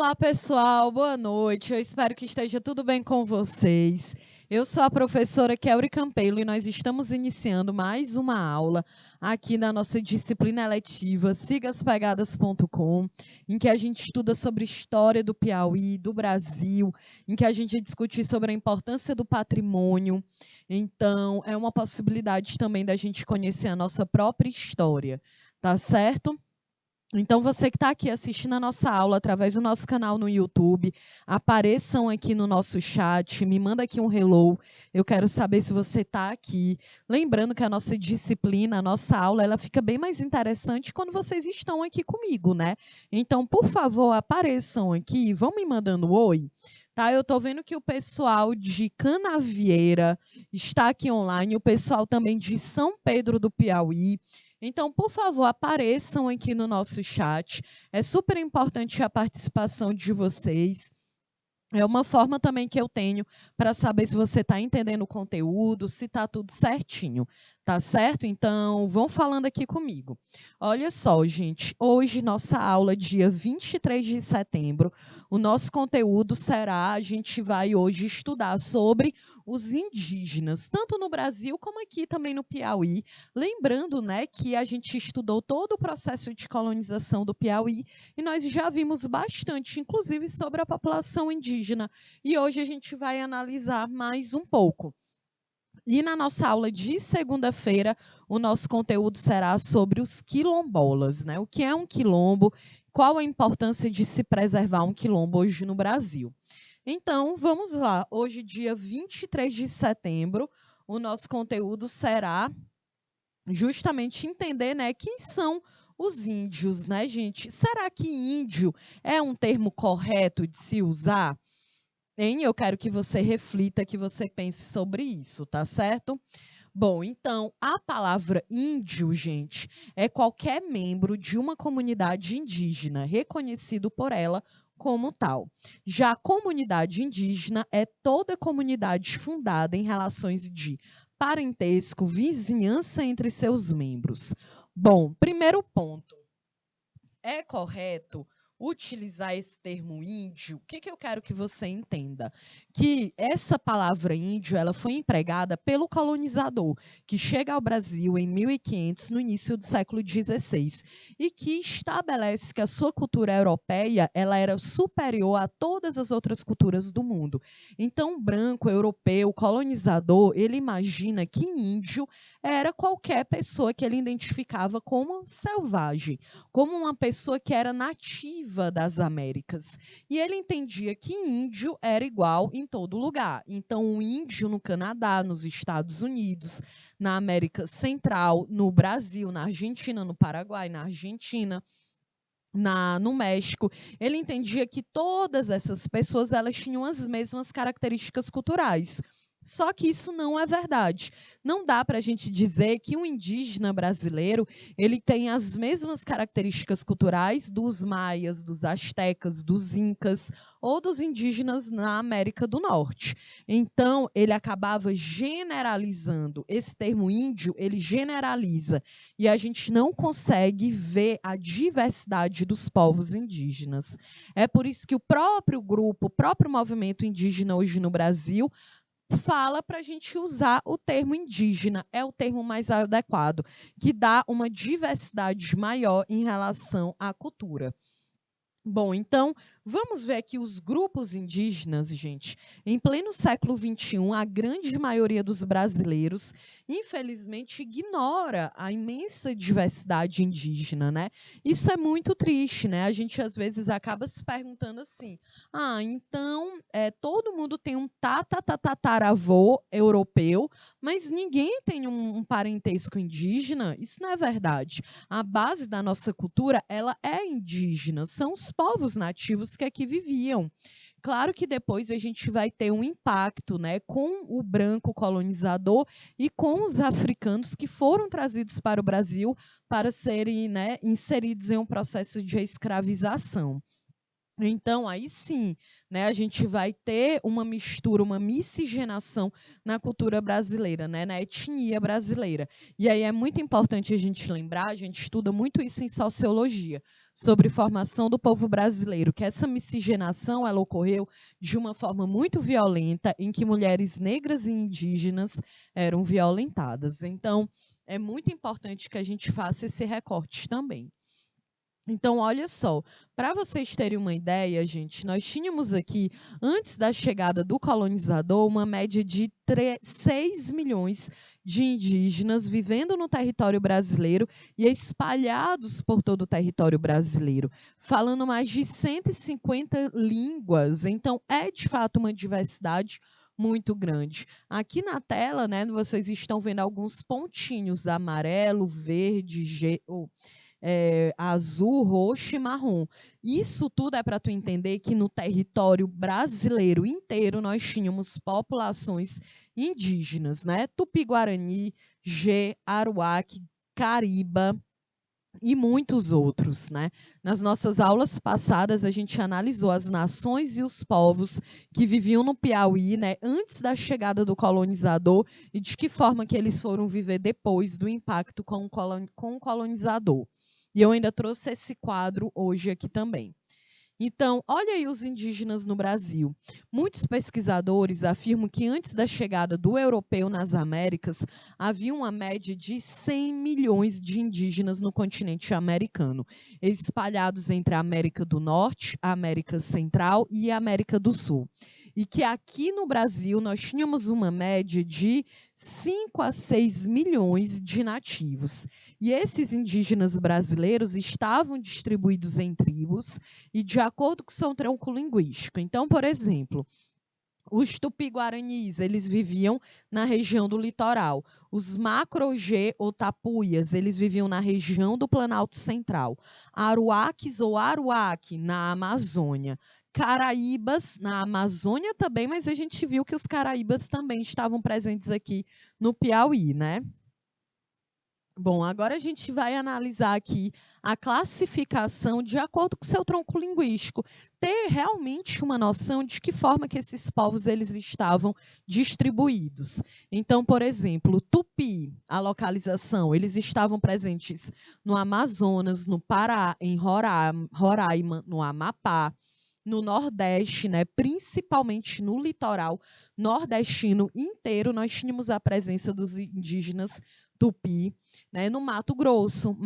Olá, pessoal, boa noite. Eu espero que esteja tudo bem com vocês. Eu sou a professora Kelly Campelo e nós estamos iniciando mais uma aula aqui na nossa disciplina eletiva sigaspegadas.com, em que a gente estuda sobre história do Piauí, do Brasil, em que a gente discute sobre a importância do patrimônio. Então, é uma possibilidade também da gente conhecer a nossa própria história, tá certo? Então, você que está aqui assistindo a nossa aula através do nosso canal no YouTube, apareçam aqui no nosso chat, me manda aqui um hello, eu quero saber se você está aqui. Lembrando que a nossa disciplina, a nossa aula, ela fica bem mais interessante quando vocês estão aqui comigo, né? Então, por favor, apareçam aqui, vão me mandando oi. Tá, eu estou vendo que o pessoal de Canavieira está aqui online, o pessoal também de São Pedro do Piauí. Então, por favor, apareçam aqui no nosso chat. É super importante a participação de vocês. É uma forma também que eu tenho para saber se você está entendendo o conteúdo, se está tudo certinho, tá certo? Então, vão falando aqui comigo. Olha só, gente, hoje, nossa aula, dia 23 de setembro, o nosso conteúdo será, a gente vai hoje estudar sobre os indígenas, tanto no Brasil como aqui também no Piauí. Lembrando, né, que a gente estudou todo o processo de colonização do Piauí e nós já vimos bastante, inclusive, sobre a população indígena. E hoje a gente vai analisar mais um pouco. E na nossa aula de segunda-feira, o nosso conteúdo será sobre os quilombolas, né? O que é um quilombo, qual a importância de se preservar um quilombo hoje no Brasil. Então, vamos lá. Hoje, dia 23 de setembro, o nosso conteúdo será justamente entender, né, quem são os índios, né, gente? Será que índio é um termo correto de se usar? Hein? Eu quero que você reflita, que você pense sobre isso, tá certo? Bom, então, a palavra índio, gente, é qualquer membro de uma comunidade indígena reconhecido por ela como tal. Já a comunidade indígena é toda comunidade fundada em relações de parentesco, vizinhança entre seus membros. Bom, primeiro ponto. É correto utilizar esse termo índio? O que eu quero que você entenda? Que essa palavra índio, ela foi empregada pelo colonizador, que chega ao Brasil em 1500, no início do século XVI, e que estabelece que a sua cultura europeia, ela era superior a todas as outras culturas do mundo. Então, o branco, europeu, colonizador, ele imagina que índio era qualquer pessoa que ele identificava como selvagem, como uma pessoa que era nativa das Américas. E ele entendia que índio era igual em todo lugar. Então, o índio no Canadá, nos Estados Unidos, na América Central, no Brasil, na Argentina, no Paraguai, na Argentina, no México, ele entendia que todas essas pessoas elas tinham as mesmas características culturais. Só que isso não é verdade. Não dá para a gente dizer que um indígena brasileiro ele tem as mesmas características culturais dos maias, dos astecas, dos incas ou dos indígenas na América do Norte. Então, ele acabava generalizando. Esse termo índio, ele generaliza. E a gente não consegue ver a diversidade dos povos indígenas. É por isso que o próprio grupo, o próprio movimento indígena hoje no Brasil, fala para a gente usar o termo indígena, é o termo mais adequado, que dá uma diversidade maior em relação à cultura. Bom, então, vamos ver aqui os grupos indígenas, gente. Em pleno século XXI, a grande maioria dos brasileiros, infelizmente, ignora a imensa diversidade indígena, né? Isso é muito triste, né? A gente, às vezes, acaba se perguntando assim, então, todo mundo tem um tataravô europeu, mas ninguém tem um parentesco indígena? Isso não é verdade. A base da nossa cultura, ela é indígena, são os povos nativos que aqui viviam. Claro que depois a gente vai ter um impacto, né, com o branco colonizador e com os africanos que foram trazidos para o Brasil para serem, né, inseridos em um processo de escravização. Então, aí sim, né, a gente vai ter uma mistura, uma miscigenação na cultura brasileira, né, na etnia brasileira. E aí é muito importante a gente lembrar, a gente estuda muito isso em sociologia, sobre formação do povo brasileiro, que essa miscigenação ela ocorreu de uma forma muito violenta, em que mulheres negras e indígenas eram violentadas. Então, é muito importante que a gente faça esse recorte também. Então, olha só, para vocês terem uma ideia, gente, nós tínhamos aqui, antes da chegada do colonizador, uma média de 6 milhões de indígenas vivendo no território brasileiro e espalhados por todo o território brasileiro, falando mais de 150 línguas. Então, é de fato uma diversidade muito grande. Aqui na tela, né, vocês estão vendo alguns pontinhos amarelo, verde, azul, roxo e marrom. Isso tudo é para tu entender que no território brasileiro inteiro nós tínhamos populações indígenas, né? Tupi-Guarani, G, Aruac, Cariba e muitos outros, né? Nas nossas aulas passadas a gente analisou as nações e os povos que viviam no Piauí, né, antes da chegada do colonizador e de que forma que eles foram viver depois do impacto com o colonizador. E eu ainda trouxe esse quadro hoje aqui também. Então, olha aí os indígenas no Brasil. Muitos pesquisadores afirmam que antes da chegada do europeu nas Américas, havia uma média de 100 milhões de indígenas no continente americano, espalhados entre a América do Norte, a América Central e a América do Sul. E que aqui no Brasil nós tínhamos uma média de 5 a 6 milhões de nativos. E esses indígenas brasileiros estavam distribuídos em tribos e de acordo com seu tronco linguístico. Então, por exemplo, os tupi-guaranis, eles viviam na região do litoral. Os macro-G ou tapuias, eles viviam na região do Planalto Central. Aruaques ou aruaque, na Amazônia. Caraíbas, na Amazônia também, mas a gente viu que os caraíbas também estavam presentes aqui no Piauí, né? Bom, agora a gente vai analisar aqui a classificação de acordo com seu tronco linguístico, ter realmente uma noção de que forma que esses povos eles estavam distribuídos. Então, por exemplo, Tupi, a localização, eles estavam presentes no Amazonas, no Pará, em Roraima, no Amapá, no Nordeste, né, principalmente no litoral nordestino inteiro, nós tínhamos a presença dos indígenas Tupi, né, no Mato Grosso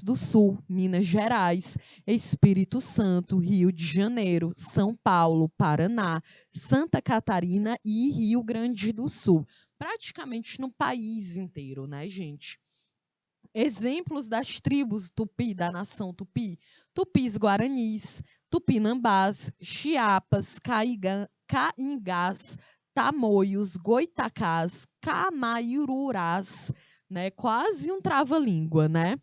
do Sul, Minas Gerais, Espírito Santo, Rio de Janeiro, São Paulo, Paraná, Santa Catarina e Rio Grande do Sul. Praticamente no país inteiro, né, gente? Exemplos das tribos Tupi, da nação Tupi: Tupis Guaranis, Tupinambás, Chiapas, Caingás, Tamoios, Goitacás, Camaiururás, né? Quase um trava-língua, né?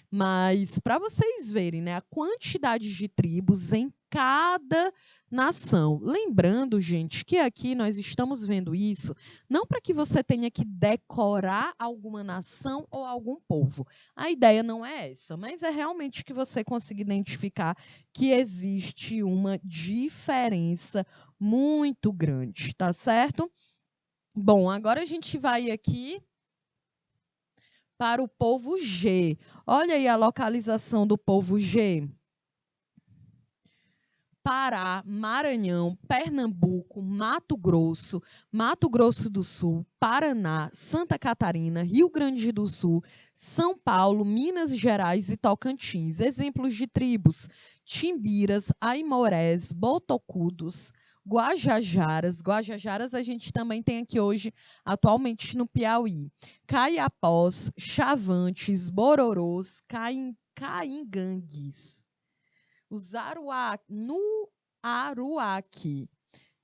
Mas para vocês verem, né, a quantidade de tribos em cada nação. Lembrando, gente, que aqui nós estamos vendo isso não para que você tenha que decorar alguma nação ou algum povo. A ideia não é essa, mas é realmente que você consiga identificar que existe uma diferença muito grande, tá certo? Bom, agora a gente vai aqui para o povo G. Olha aí a localização do povo G. Pará, Maranhão, Pernambuco, Mato Grosso do Sul, Paraná, Santa Catarina, Rio Grande do Sul, São Paulo, Minas Gerais e Tocantins. Exemplos de tribos: Timbiras, Aimorés, Botocudos, Guajajaras. Guajajaras a gente também tem aqui hoje, atualmente no Piauí. Caiapós, Chavantes, Bororôs, Caingangues. Os Aruaque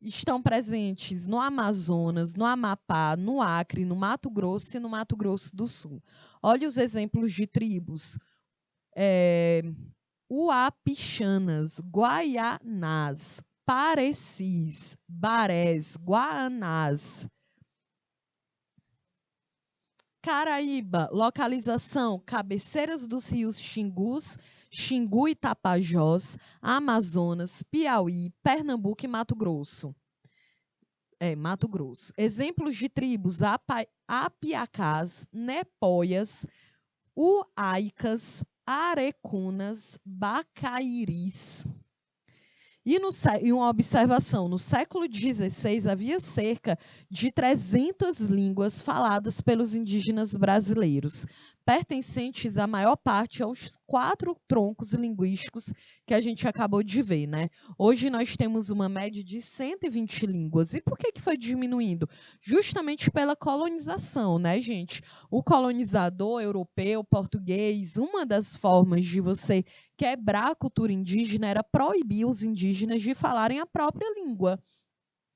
estão presentes no Amazonas, no Amapá, no Acre, no Mato Grosso e no Mato Grosso do Sul. Olha os exemplos de tribos: Uapixanas, Guaianás, Parecis, Barés, Guanás. Caraíba, localização: cabeceiras dos rios Xingus, Xingu e Tapajós, Amazonas, Piauí, Pernambuco e Mato Grosso. Mato Grosso. Exemplos de tribos: Apiacás, Nepóias, Uaicas, Arecunas, Bacairis. E uma observação: no século XVI havia cerca de 300 línguas faladas pelos indígenas brasileiros, pertencentes a maior parte aos 4 troncos linguísticos que a gente acabou de ver, né? Hoje nós temos uma média de 120 línguas. E por que foi diminuindo? Justamente pela colonização, né, gente? O colonizador europeu, português, uma das formas de você quebrar a cultura indígena era proibir os indígenas de falarem a própria língua,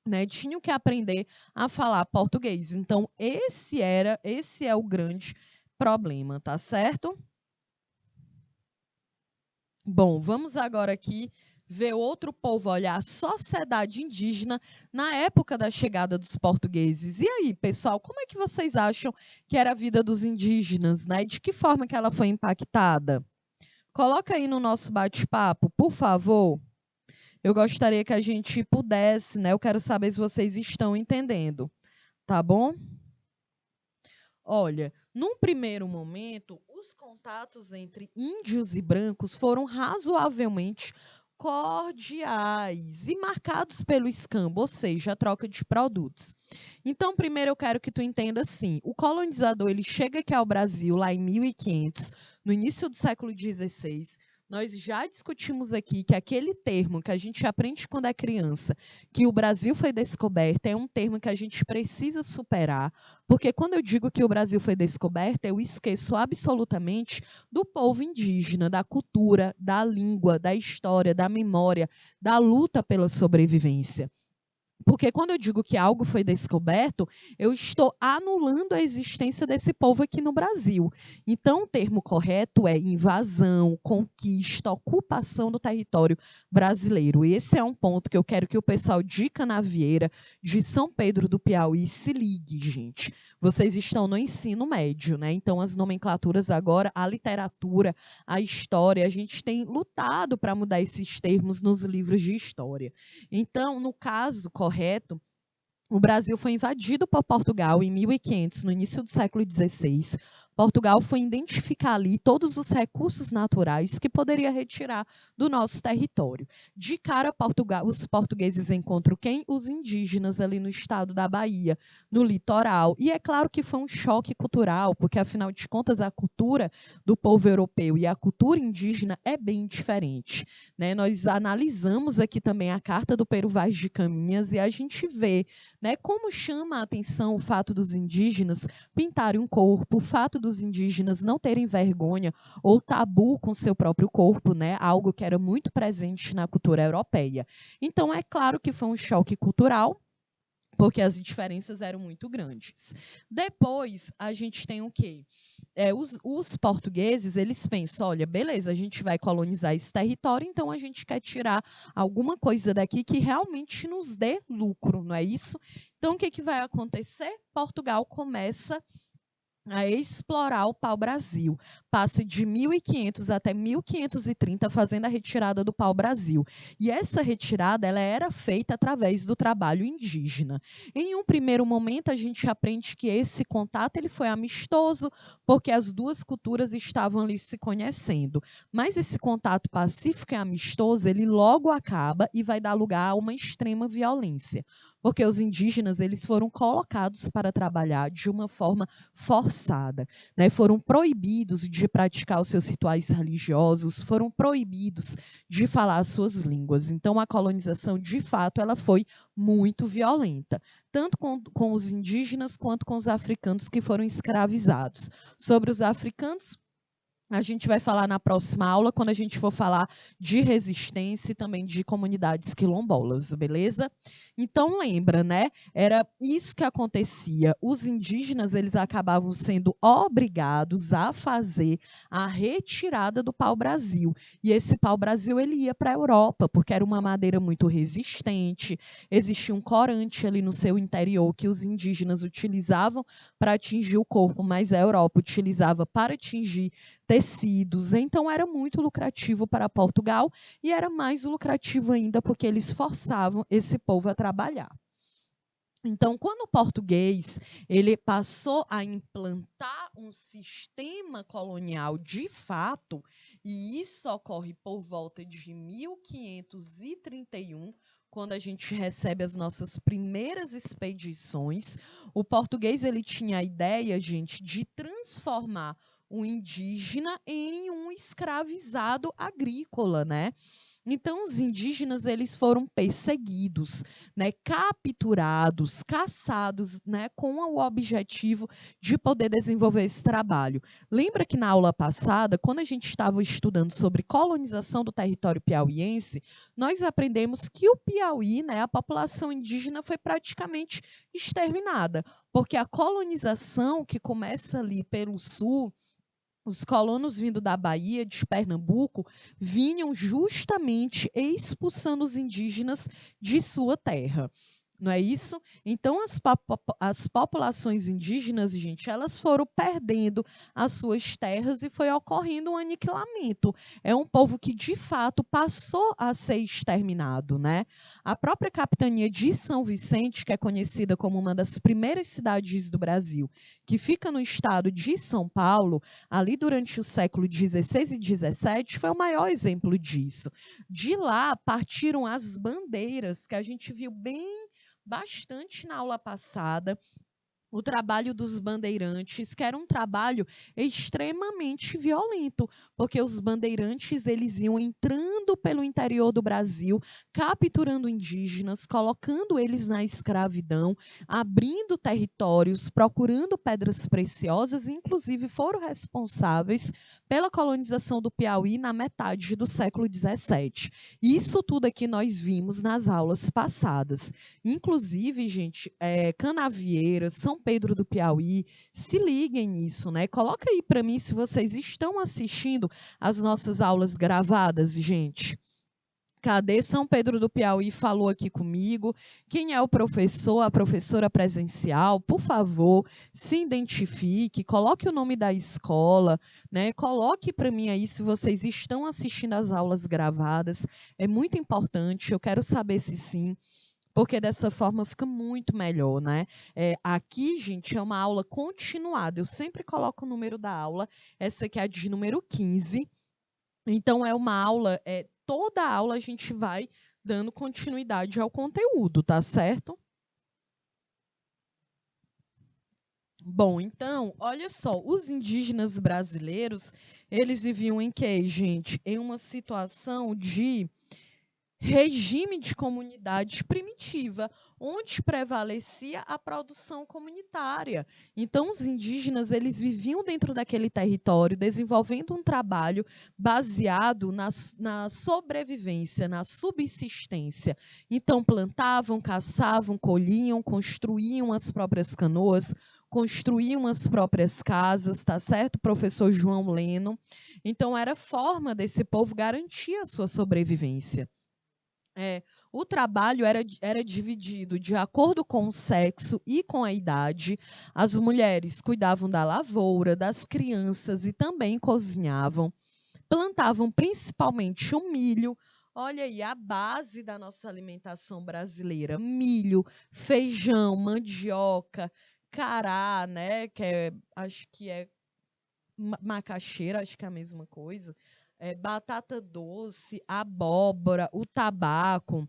né? Tinham que aprender a falar português. Então, esse é o grande problema, tá certo? Bom, vamos agora aqui ver outro povo, olhar a sociedade indígena na época da chegada dos portugueses. E aí, pessoal, como é que vocês acham que era a vida dos indígenas, né? De que forma que ela foi impactada? Coloca aí no nosso bate-papo, por favor. Eu gostaria que a gente pudesse, né? Eu quero saber se vocês estão entendendo, tá bom? Olha, num primeiro momento, os contatos entre índios e brancos foram razoavelmente cordiais e marcados pelo escambo, ou seja, a troca de produtos. Então, primeiro eu quero que tu entenda assim, o colonizador ele chega aqui ao Brasil lá em 1500, no início do século XVI. Nós já discutimos aqui que aquele termo que a gente aprende quando é criança, que o Brasil foi descoberto, é um termo que a gente precisa superar, porque quando eu digo que o Brasil foi descoberto, eu esqueço absolutamente do povo indígena, da cultura, da língua, da história, da memória, da luta pela sobrevivência. Porque quando eu digo que algo foi descoberto, eu estou anulando a existência desse povo aqui no Brasil. Então, o termo correto é invasão, conquista, ocupação do território brasileiro. Esse é um ponto que eu quero que o pessoal de Canavieira, de São Pedro do Piauí, se ligue, gente. Vocês estão no ensino médio, né? Então, as nomenclaturas agora, a literatura, a história, a gente tem lutado para mudar esses termos nos livros de história. Então, no caso correto, o Brasil foi invadido por Portugal em 1500, no início do século XVI. Portugal foi identificar ali todos os recursos naturais que poderia retirar do nosso território. De cara, os portugueses encontram quem? Os indígenas ali no estado da Bahia, no litoral. E é claro que foi um choque cultural, porque afinal de contas a cultura do povo europeu e a cultura indígena é bem diferente, né? Nós analisamos aqui também a Carta do Peru Vaz de Caminhas e a gente vê, né, como chama a atenção o fato dos indígenas pintarem um corpo, o fato dos indígenas não terem vergonha ou tabu com seu próprio corpo, né? Algo que era muito presente na cultura europeia. Então, é claro que foi um choque cultural, porque as diferenças eram muito grandes. Depois, a gente tem o quê? Os portugueses, eles pensam, olha, beleza, a gente vai colonizar esse território, então a gente quer tirar alguma coisa daqui que realmente nos dê lucro, não é isso? Então, o que vai acontecer? Portugal começa a explorar o pau-brasil. Passa de 1500 até 1530 fazendo a retirada do pau-brasil. E essa retirada ela era feita através do trabalho indígena. Em um primeiro momento, a gente aprende que esse contato ele foi amistoso, porque as duas culturas estavam ali se conhecendo. Mas esse contato pacífico e amistoso, ele logo acaba e vai dar lugar a uma extrema violência. Porque os indígenas eles foram colocados para trabalhar de uma forma forçada, né? Foram proibidos de praticar os seus rituais religiosos, foram proibidos de falar as suas línguas. Então, a colonização, de fato, ela foi muito violenta, tanto com os indígenas quanto com os africanos que foram escravizados. Sobre os africanos, a gente vai falar na próxima aula, quando a gente for falar de resistência e também de comunidades quilombolas, beleza? Então lembra, né? Era isso que acontecia. Os indígenas, eles acabavam sendo obrigados a fazer a retirada do pau-brasil. E esse pau-brasil ele ia para a Europa, porque era uma madeira muito resistente, existia um corante ali no seu interior que os indígenas utilizavam para atingir o corpo, mas a Europa utilizava para atingir tecidos. Então era muito lucrativo para Portugal e era mais lucrativo ainda porque eles forçavam esse povo a trabalhar. Então, quando o português ele passou a implantar um sistema colonial de fato, e isso ocorre por volta de 1531, quando a gente recebe as nossas primeiras expedições, o português ele tinha a ideia, gente, de transformar o indígena em um escravizado agrícola, né? Então, os indígenas eles foram perseguidos, né, capturados, caçados, né, com o objetivo de poder desenvolver esse trabalho. Lembra que na aula passada, quando a gente estava estudando sobre colonização do território piauiense, nós aprendemos que o Piauí, né, a população indígena foi praticamente exterminada, porque a colonização que começa ali pelo sul, os colonos vindo da Bahia, de Pernambuco, vinham justamente expulsando os indígenas de sua terra. Não é isso? Então, as populações indígenas, gente, elas foram perdendo as suas terras e foi ocorrendo um aniquilamento. É um povo que, de fato, passou a ser exterminado, né? A própria capitania de São Vicente, que é conhecida como uma das primeiras cidades do Brasil, que fica no estado de São Paulo, ali durante o século XVI e XVII, foi o maior exemplo disso. De lá partiram as bandeiras, que a gente viu bastante na aula passada, o trabalho dos bandeirantes, que era um trabalho extremamente violento, porque os bandeirantes eles iam entrando pelo interior do Brasil, capturando indígenas, colocando eles na escravidão, abrindo territórios, procurando pedras preciosas, e inclusive foram responsáveis pela colonização do Piauí na metade do século XVII. Isso tudo aqui nós vimos nas aulas passadas. Inclusive, gente, Canavieiras, São Pedro do Piauí, se liguem nisso, né? Coloca aí para mim se vocês estão assistindo as nossas aulas gravadas, gente. Cadê São Pedro do Piauí? Falou aqui comigo. Quem é o professor, a professora presencial? Por favor, se identifique, coloque o nome da escola, né? Coloque para mim aí se vocês estão assistindo as aulas gravadas. É muito importante, eu quero saber se sim, porque dessa forma fica muito melhor, né? Aqui, gente, é uma aula continuada. Eu sempre coloco o número da aula. Essa aqui é a de número 15. Então, é uma aula, toda aula a gente vai dando continuidade ao conteúdo, tá certo? Bom, então, olha só, os indígenas brasileiros, eles viviam em quê, gente? Em uma situação de regime de comunidade primitiva, onde prevalecia a produção comunitária. Então, os indígenas eles viviam dentro daquele território, desenvolvendo um trabalho baseado na sobrevivência, na subsistência. Então, plantavam, caçavam, colhiam, construíam as próprias canoas, construíam as próprias casas, tá certo, professor João Leno? Então, era forma desse povo garantir a sua sobrevivência. O trabalho era dividido de acordo com o sexo e com a idade. As mulheres cuidavam da lavoura, das crianças e também cozinhavam. Plantavam principalmente o milho. Olha aí, a base da nossa alimentação brasileira: milho, feijão, mandioca, cará, né? Acho que é macaxeira, acho que é a mesma coisa. Batata doce, abóbora, o tabaco.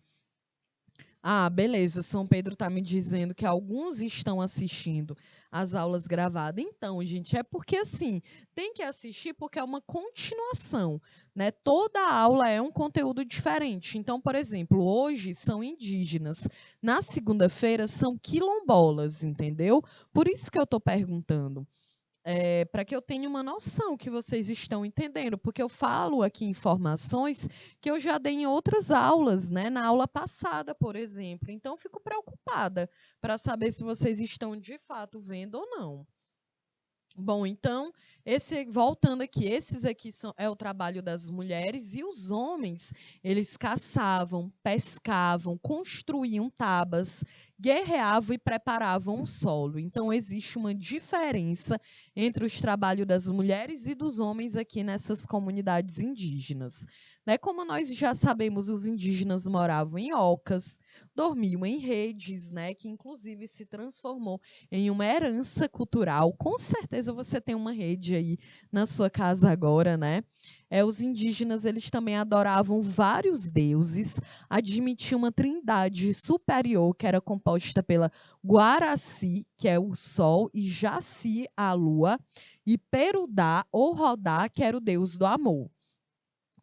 Ah, beleza. São Pedro está me dizendo que alguns estão assistindo as aulas gravadas. Então, gente, é porque assim, tem que assistir porque é uma continuação, né? Toda aula é um conteúdo diferente. Então, por exemplo, hoje são indígenas, na segunda-feira são quilombolas, entendeu? Por isso que eu estou perguntando. para que eu tenha uma noção que vocês estão entendendo, porque eu falo aqui informações que eu já dei em outras aulas, né? Na aula passada, por exemplo. Então, fico preocupada para saber se vocês estão de fato vendo ou não. Bom, então, voltando aqui, esses aqui é o trabalho das mulheres e os homens, eles caçavam, pescavam, construíam tabas, guerreavam e preparavam o solo. Então, existe uma diferença entre os trabalhos das mulheres e dos homens aqui nessas comunidades indígenas. Né? Como nós já sabemos, os indígenas moravam em ocas, dormiam em redes, né? Que inclusive se transformou em uma herança cultural. Com certeza você tem uma rede aí na sua casa agora, né? Os indígenas, eles também adoravam vários deuses, admitiam uma trindade superior, que era composta pela Guaraci, que é o sol, e Jaci, a lua, e Perudá, ou Rodá, que era o deus do amor.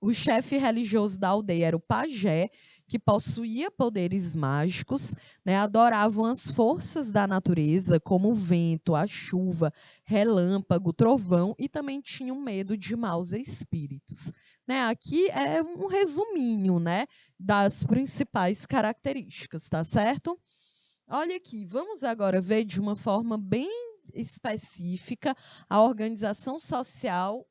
O chefe religioso da aldeia era o pajé, que possuía poderes mágicos, né? Adoravam as forças da natureza, como o vento, a chuva, relâmpago, trovão, e também tinham medo de maus espíritos. Né? Aqui é um resuminho, né, das principais características, tá certo? Olha aqui, vamos agora ver de uma forma bem específica a organização social.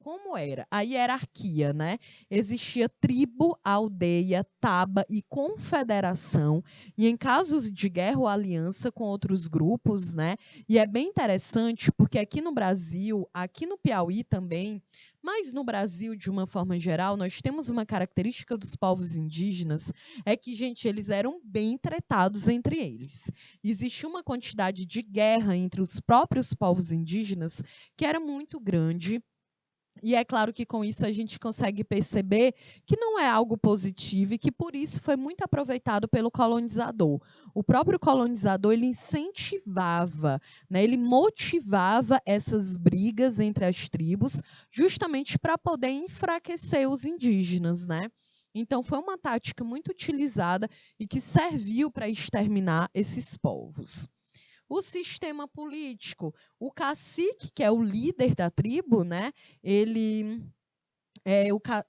Como era? A hierarquia, né? Existia tribo, aldeia, taba e confederação, e em casos de guerra ou aliança com outros grupos, né? E é bem interessante porque aqui no Brasil, aqui no Piauí também, mas no Brasil de uma forma geral, nós temos uma característica dos povos indígenas, é que, gente, eles eram bem tratados entre eles. Existia uma quantidade de guerra entre os próprios povos indígenas que era muito grande. E é claro que com isso a gente consegue perceber que não é algo positivo e que por isso foi muito aproveitado pelo colonizador. O próprio colonizador, ele incentivava, né, ele motivava essas brigas entre as tribos justamente para poder enfraquecer os indígenas, né? Então foi uma tática muito utilizada e que serviu para exterminar esses povos. O sistema político, o cacique, que é o líder da tribo, né? Ele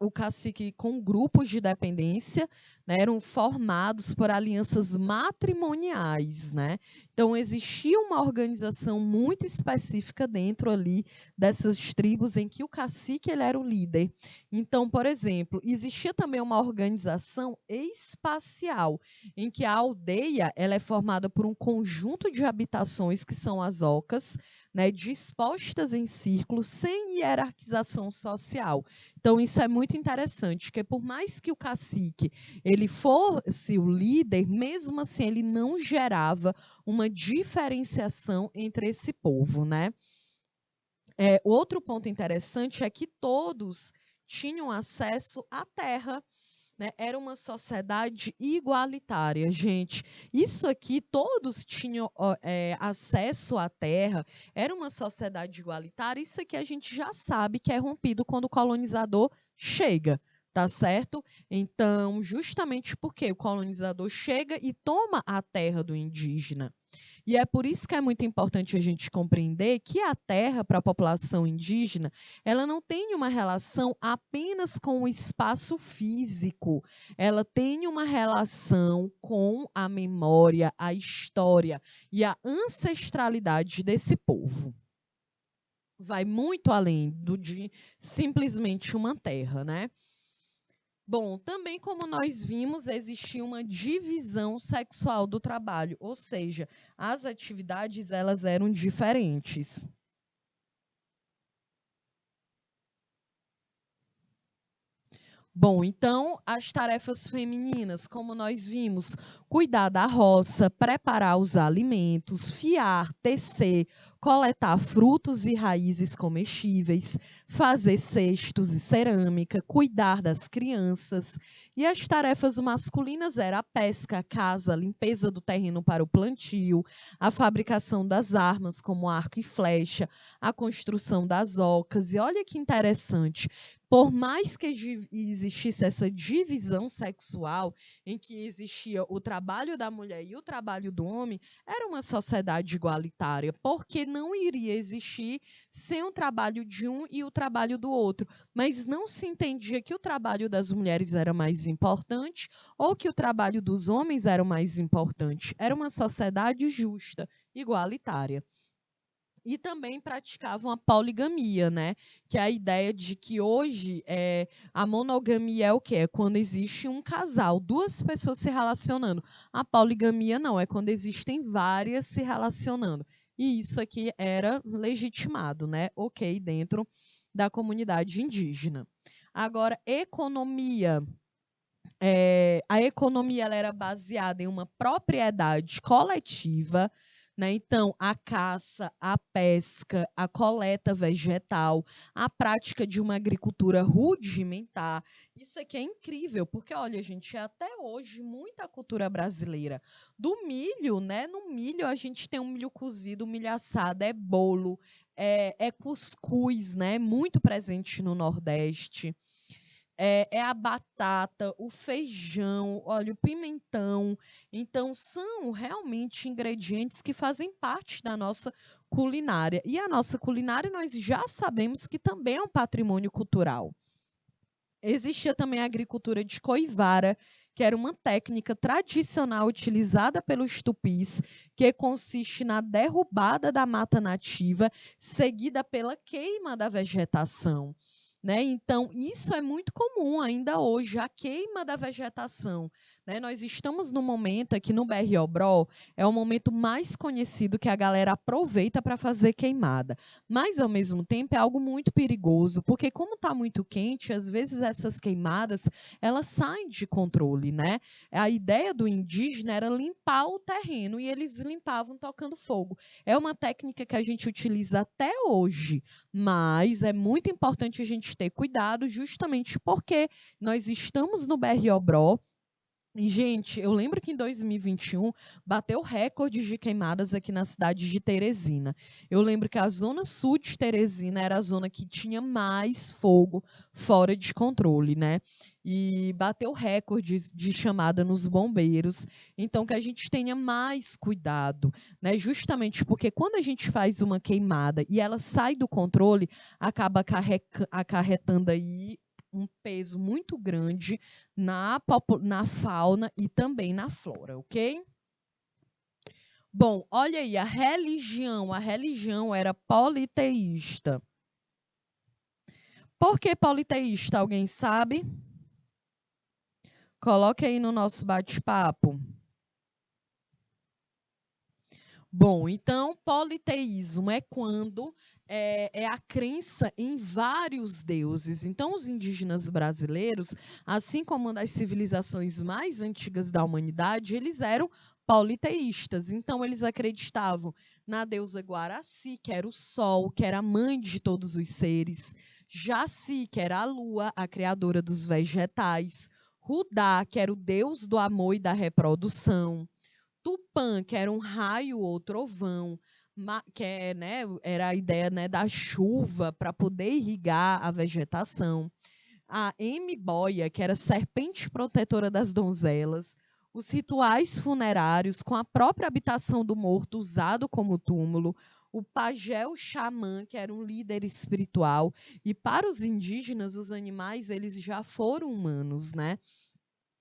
o cacique com grupos de dependência, né, eram formados por alianças matrimoniais, né? Então existia uma organização muito específica dentro ali dessas tribos em que o cacique ele era o líder. Então, por exemplo, existia também uma organização espacial em que a aldeia ela é formada por um conjunto de habitações que são as ocas, né, dispostas em círculo, sem hierarquização social. Então, isso é muito interessante, porque por mais que o cacique ele fosse o líder, mesmo assim ele não gerava uma diferenciação entre esse povo, né? Outro ponto interessante é que todos tinham acesso à terra. Né? Era uma sociedade igualitária, gente. Isso aqui, todos tinham acesso à terra, era uma sociedade igualitária. Isso aqui a gente já sabe que é rompido quando o colonizador chega, tá certo? Então, justamente porque o colonizador chega e toma a terra do indígena. E é por isso que é muito importante a gente compreender que a terra, para a população indígena, ela não tem uma relação apenas com o espaço físico, ela tem uma relação com a memória, a história e a ancestralidade desse povo. Vai muito além de simplesmente uma terra, né? Bom, também como nós vimos, existia uma divisão sexual do trabalho, ou seja, as atividades elas eram diferentes. Bom, então, as tarefas femininas, como nós vimos, cuidar da roça, preparar os alimentos, fiar, tecer, coletar frutos e raízes comestíveis, fazer cestos e cerâmica, cuidar das crianças. E as tarefas masculinas eram a pesca, a caça, a limpeza do terreno para o plantio, a fabricação das armas, como arco e flecha, a construção das ocas. E olha que interessante, por mais que existisse essa divisão sexual, em que existia o trabalho trabalho da mulher e o trabalho do homem, era uma sociedade igualitária, porque não iria existir sem o trabalho de um e o trabalho do outro. Mas não se entendia que o trabalho das mulheres era mais importante ou que o trabalho dos homens era mais importante. Era uma sociedade justa, igualitária. E também praticavam a poligamia, né? Que é a ideia de que hoje a monogamia é o quê? É quando existe um casal, duas pessoas se relacionando. A poligamia não, é quando existem várias se relacionando. E isso aqui era legitimado, né? Ok, dentro da comunidade indígena. Agora, economia. A economia ela era baseada em uma propriedade coletiva, né? Então, a caça, a pesca, a coleta vegetal, a prática de uma agricultura rudimentar. Isso aqui é incrível, porque, olha, gente, até hoje muita cultura brasileira. Do milho, né? No milho a gente tem um milho cozido, milho assado, é bolo, é cuscuz, né? Muito presente no Nordeste. É a batata, o feijão, olha, o pimentão. Então, são realmente ingredientes que fazem parte da nossa culinária. E a nossa culinária, nós já sabemos que também é um patrimônio cultural. Existia também a agricultura de coivara, que era uma técnica tradicional utilizada pelos tupis, que consiste na derrubada da mata nativa, seguida pela queima da vegetação. Né? Então, isso é muito comum ainda hoje, a queima da vegetação. Né? Nós estamos no momento aqui no BR-Obró, é o momento mais conhecido que a galera aproveita para fazer queimada. Mas, ao mesmo tempo, é algo muito perigoso, porque como está muito quente, às vezes essas queimadas, elas saem de controle. Né? A ideia do indígena era limpar o terreno, e eles limpavam tocando fogo. É uma técnica que a gente utiliza até hoje, mas é muito importante a gente ter cuidado, justamente porque nós estamos no BR-Obró. E, gente, eu lembro que em 2021 bateu recordes de queimadas aqui na cidade de Teresina. Eu lembro que a zona sul de Teresina era a zona que tinha mais fogo fora de controle, né? E bateu recordes de chamada nos bombeiros. Então, que a gente tenha mais cuidado, né? Justamente porque quando a gente faz uma queimada e ela sai do controle, acaba acarretando aí um peso muito grande na fauna e também na flora, ok? Bom, olha aí, a religião era politeísta. Por que politeísta? Alguém sabe? Coloque aí no nosso bate-papo. Bom, então, politeísmo é quando é a crença em vários deuses. Então, os indígenas brasileiros, assim como das civilizações mais antigas da humanidade, eles eram politeístas. Então, eles acreditavam na deusa Guaraci, que era o sol, que era a mãe de todos os seres. Jaci, que era a lua, a criadora dos vegetais. Rudá, que era o deus do amor e da reprodução. Tupã, que era um raio ou trovão, né, era a ideia, né, da chuva para poder irrigar a vegetação. A Emiboia, que era serpente protetora das donzelas. Os rituais funerários com a própria habitação do morto usado como túmulo. O pajé, o xamã, que era um líder espiritual. E para os indígenas, os animais eles já foram humanos, né?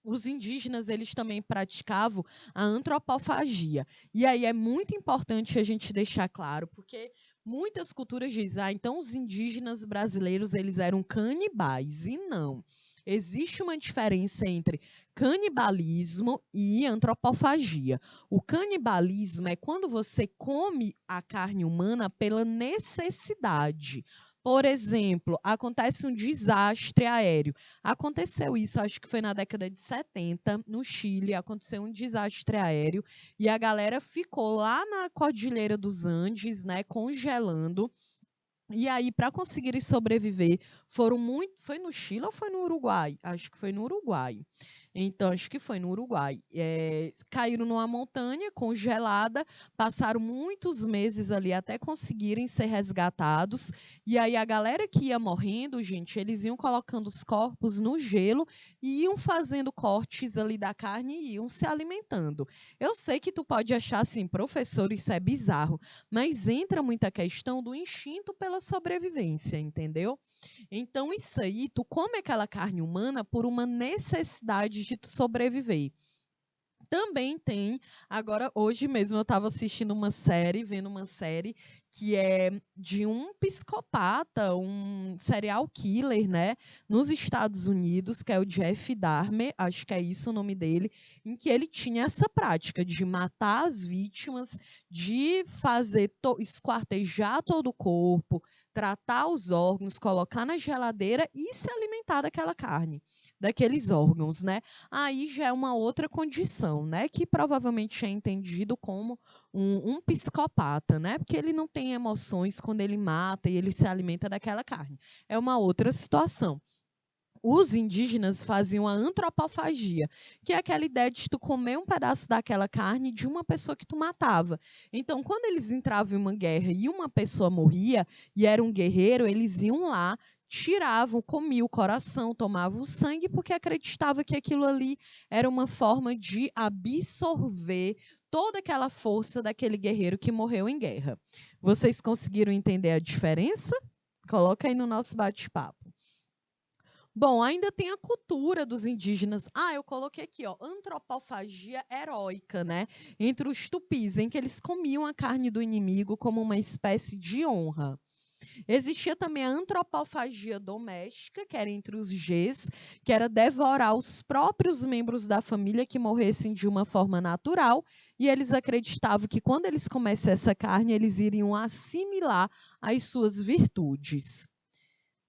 Os indígenas eles também praticavam a antropofagia. E aí é muito importante a gente deixar claro, porque muitas culturas dizem, então os indígenas brasileiros eles eram canibais, e não. Existe uma diferença entre canibalismo e antropofagia. O canibalismo é quando você come a carne humana pela necessidade. Por exemplo, acontece um desastre aéreo. Aconteceu isso, acho que foi na década de 70, no Chile, aconteceu um desastre aéreo e a galera ficou lá na Cordilheira dos Andes, né, congelando. E aí, para conseguirem sobreviver, foram muito. Foi no Chile ou foi no Uruguai? Acho que foi no Uruguai. Então, acho que foi no Uruguai. Caíram numa montanha congelada, passaram muitos meses ali até conseguirem ser resgatados. E aí a galera que ia morrendo, gente, eles iam colocando os corpos no gelo e iam fazendo cortes ali da carne e iam se alimentando. Eu sei que tu pode achar assim, professor, isso é bizarro, mas entra muita questão do instinto pela sobrevivência, entendeu? Então, isso aí, tu come aquela carne humana por uma necessidade de tu sobreviver. Também tem, agora hoje mesmo eu estava assistindo uma série, vendo uma série que é de um psicopata, um serial killer, né, nos Estados Unidos, que é o Jeff Dahmer, acho que é isso o nome dele, em que ele tinha essa prática de matar as vítimas, de fazer esquartejar todo o corpo, tratar os órgãos, colocar na geladeira e se alimentar daquela carne, daqueles órgãos, né? Aí já é uma outra condição, né? Que provavelmente é entendido como um psicopata, né? Porque ele não tem emoções quando ele mata e ele se alimenta daquela carne. É uma outra situação. Os indígenas faziam a antropofagia, que é aquela ideia de tu comer um pedaço daquela carne de uma pessoa que tu matava. Então, quando eles entravam em uma guerra e uma pessoa morria e era um guerreiro, eles iam lá, tiravam, comiam o coração, tomavam o sangue, porque acreditava que aquilo ali era uma forma de absorver toda aquela força daquele guerreiro que morreu em guerra. Vocês conseguiram entender a diferença? Coloca aí no nosso bate-papo. Bom, ainda tem a cultura dos indígenas. Eu coloquei aqui, ó, antropofagia heróica, né? Entre os tupis, em que eles comiam a carne do inimigo como uma espécie de honra. Existia também a antropofagia doméstica, que era entre os Gs, que era devorar os próprios membros da família que morressem de uma forma natural, e eles acreditavam que quando eles comessem essa carne, eles iriam assimilar as suas virtudes.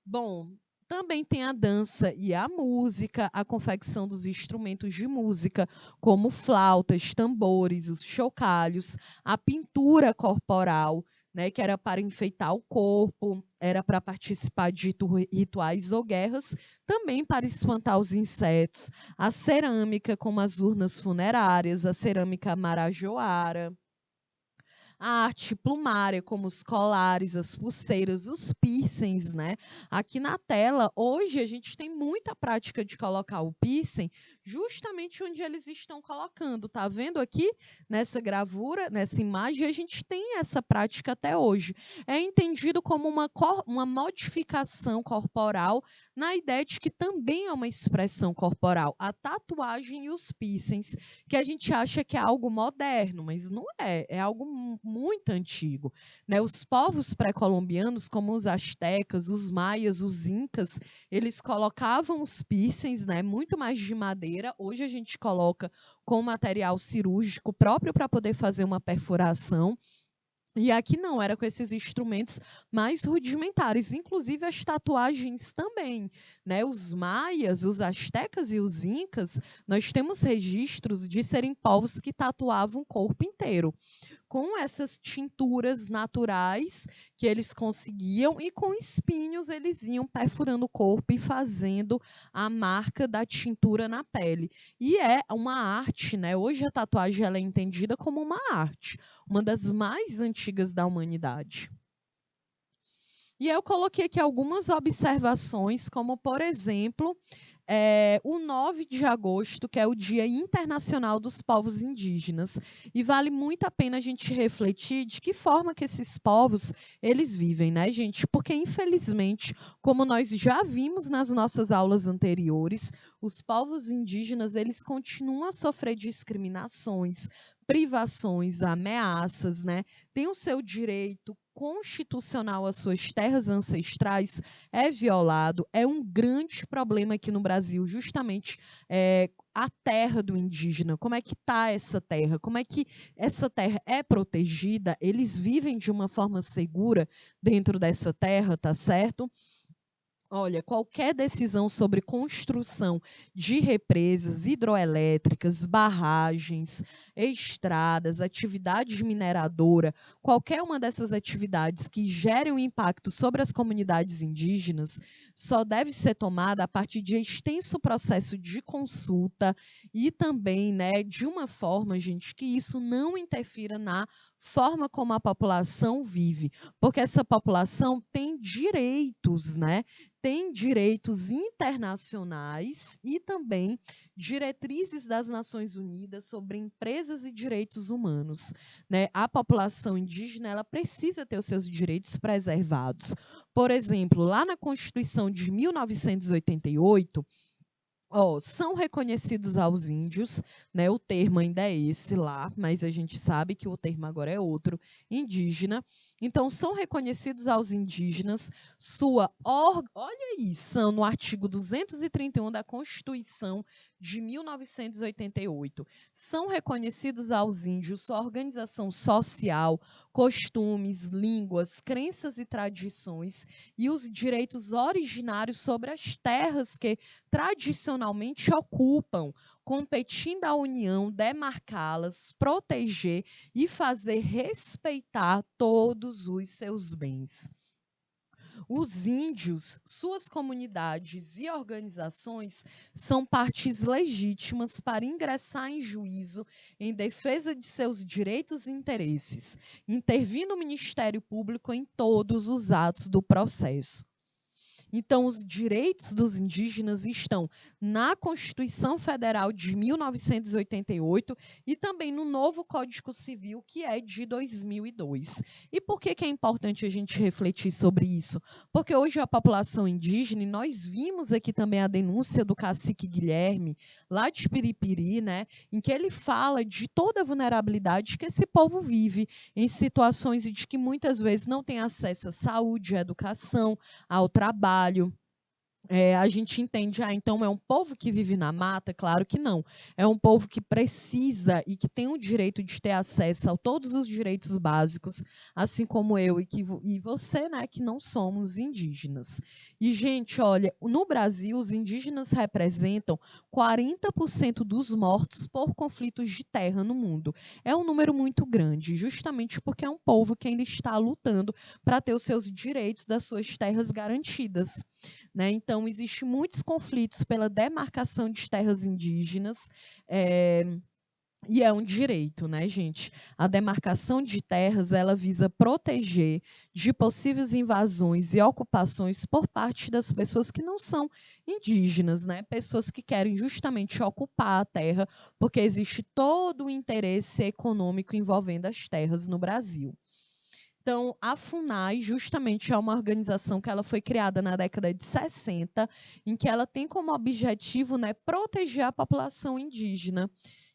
Bom, também tem a dança e a música, a confecção dos instrumentos de música, como flautas, tambores, os chocalhos, a pintura corporal, né, que era para enfeitar o corpo, era para participar de rituais ou guerras, também para espantar os insetos, a cerâmica, como as urnas funerárias, a cerâmica marajoara, a arte plumária, como os colares, as pulseiras, os piercings, né? Aqui na tela, hoje a gente tem muita prática de colocar o piercing justamente onde eles estão colocando. Tá vendo aqui nessa gravura, nessa imagem, a gente tem essa prática até hoje. É entendido como uma modificação corporal na ideia de que também é uma expressão corporal. A tatuagem e os piercings, que a gente acha que é algo moderno, mas não é, é algo muito antigo, né? Os povos pré-colombianos, como os astecas, os maias, os incas, eles colocavam os piercings, né, muito mais de madeira. Hoje a gente coloca com material cirúrgico próprio para poder fazer uma perfuração. E aqui não, era com esses instrumentos mais rudimentares, inclusive as tatuagens também, né? Os maias, os astecas e os incas, nós temos registros de serem povos que tatuavam o corpo inteiro, com essas tinturas naturais que eles conseguiam e com espinhos eles iam perfurando o corpo e fazendo a marca da tintura na pele. E é uma arte, né? Hoje a tatuagem ela é entendida como uma arte, uma das mais antigas da humanidade. E eu coloquei aqui algumas observações, como, por exemplo, o 9 de agosto, que é o Dia Internacional dos Povos Indígenas. E vale muito a pena a gente refletir de que forma que esses povos eles vivem, né, gente? Porque, infelizmente, como nós já vimos nas nossas aulas anteriores, os povos indígenas eles continuam a sofrer discriminações, privações, ameaças, né? Tem o seu direito constitucional às suas terras ancestrais é violado, é um grande problema aqui no Brasil, justamente a terra do indígena. Como é que está essa terra? Como é que essa terra é protegida? Eles vivem de uma forma segura dentro dessa terra, tá certo? Olha, qualquer decisão sobre construção de represas hidroelétricas, barragens, estradas, atividade mineradora, qualquer uma dessas atividades que gerem um impacto sobre as comunidades indígenas, só deve ser tomada a partir de extenso processo de consulta e também, né, de uma forma, gente, que isso não interfira na forma como a população vive, porque essa população tem direitos, né? Tem direitos internacionais e também diretrizes das Nações Unidas sobre empresas e direitos humanos, né? A população indígena ela precisa ter os seus direitos preservados. Por exemplo, lá na Constituição de 1988, são reconhecidos aos índios, né? O termo ainda é esse lá, mas a gente sabe que o termo agora é outro, indígena. Então, são reconhecidos aos indígenas olha aí, são no artigo 231 da Constituição de 1988. São reconhecidos aos índios sua organização social, costumes, línguas, crenças e tradições e os direitos originários sobre as terras que tradicionalmente ocupam, competindo à União demarcá-las, proteger e fazer respeitar todos os seus bens. Os índios, suas comunidades e organizações são partes legítimas para ingressar em juízo em defesa de seus direitos e interesses, intervindo o Ministério Público em todos os atos do processo. Então, os direitos dos indígenas estão na Constituição Federal de 1988 e também no novo Código Civil, que é de 2002. E por que é importante a gente refletir sobre isso? Porque hoje a população indígena, e nós vimos aqui também a denúncia do cacique Guilherme, lá de Piripiri, né, em que ele fala de toda a vulnerabilidade que esse povo vive em situações de que muitas vezes não tem acesso à saúde, à educação, ao trabalho. A gente entende, então é um povo que vive na mata? Claro que não. É um povo que precisa e que tem o direito de ter acesso a todos os direitos básicos, assim como eu e você, né, que não somos indígenas. E, gente, olha, no Brasil, os indígenas representam 40% dos mortos por conflitos de terra no mundo. É um número muito grande, justamente porque é um povo que ainda está lutando para ter os seus direitos das suas terras garantidas. Né? Então, existem muitos conflitos pela demarcação de terras indígenas, e é um direito, né, gente? A demarcação de terras, ela visa proteger de possíveis invasões e ocupações por parte das pessoas que não são indígenas, né? Pessoas que querem justamente ocupar a terra, porque existe todo o interesse econômico envolvendo as terras no Brasil. Então, a FUNAI justamente é uma organização que ela foi criada na década de 60, em que ela tem como objetivo, né, proteger a população indígena.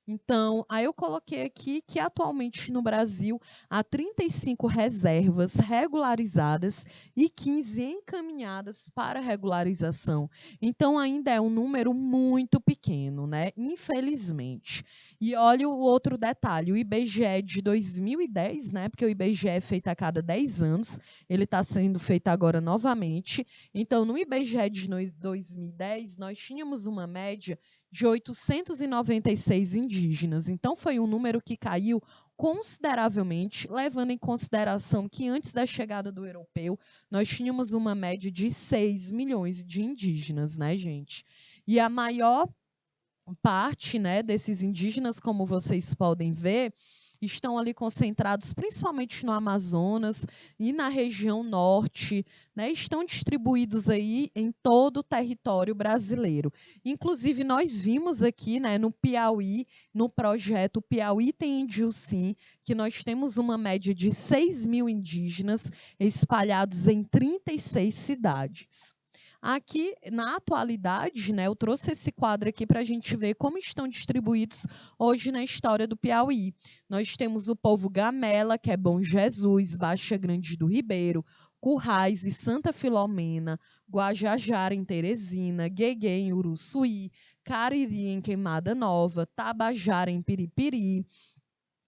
Então, aí eu coloquei aqui que atualmente no Brasil há 35 reservas regularizadas e 15 encaminhadas para regularização. Então, ainda é um número muito pequeno, né? Infelizmente. E olha o outro detalhe, o IBGE de 2010, né? Porque o IBGE é feito a cada 10 anos, ele está sendo feito agora novamente. Então, no IBGE de 2010, nós tínhamos uma média de 896 indígenas. Então, foi um número que caiu consideravelmente, levando em consideração que antes da chegada do europeu, nós tínhamos uma média de 6 milhões de indígenas, né, gente? E a maior parte, né, desses indígenas, como vocês podem ver, estão ali concentrados principalmente no Amazonas e na região norte, né, estão distribuídos aí em todo o território brasileiro. Inclusive, nós vimos aqui, né, no Piauí, no projeto Piauí Tem Índio Sim, que nós temos uma média de 6 mil indígenas espalhados em 36 cidades. Aqui, na atualidade, né, eu trouxe esse quadro aqui para a gente ver como estão distribuídos hoje na história do Piauí. Nós temos o povo Gamela, que é Bom Jesus, Baixa Grande do Ribeiro, Currais e Santa Filomena, Guajajara em Teresina, Gueguê em Uruçuí, Cariri em Queimada Nova, Tabajara em Piripiri,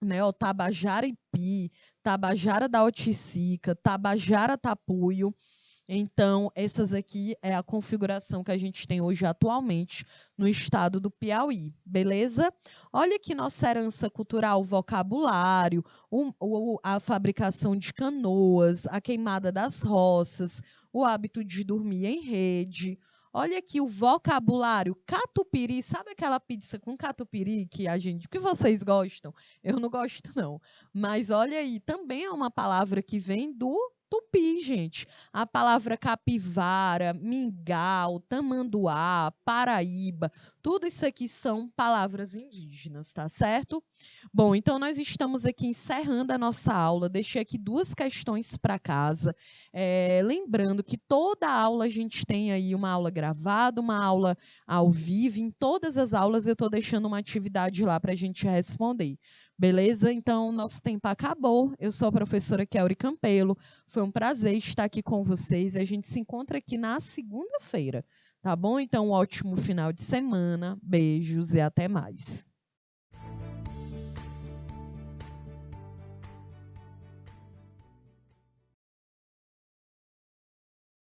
né, Tabajara Ipi, Tabajara da Oticica, Tabajara Tapuio, Então, essas aqui é a configuração que a gente tem hoje atualmente no estado do Piauí, beleza? Olha aqui nossa herança cultural, vocabulário, a fabricação de canoas, a queimada das roças, o hábito de dormir em rede. Olha aqui o vocabulário, catupiry, sabe aquela pizza com catupiry que vocês gostam? Eu não gosto não, mas olha aí, também é uma palavra que vem do Tupi, gente. A palavra capivara, mingau, tamanduá, paraíba, tudo isso aqui são palavras indígenas, tá certo? Bom, então nós estamos aqui encerrando a nossa aula. Deixei aqui duas questões para casa. Lembrando que toda aula a gente tem aí uma aula gravada, uma aula ao vivo. Em todas as aulas eu estou deixando uma atividade lá para a gente responder. Beleza? Então, nosso tempo acabou. Eu sou a professora Kelly Campelo. Foi um prazer estar aqui com vocês. A gente se encontra aqui na segunda-feira, tá bom? Então, um ótimo final de semana. Beijos e até mais.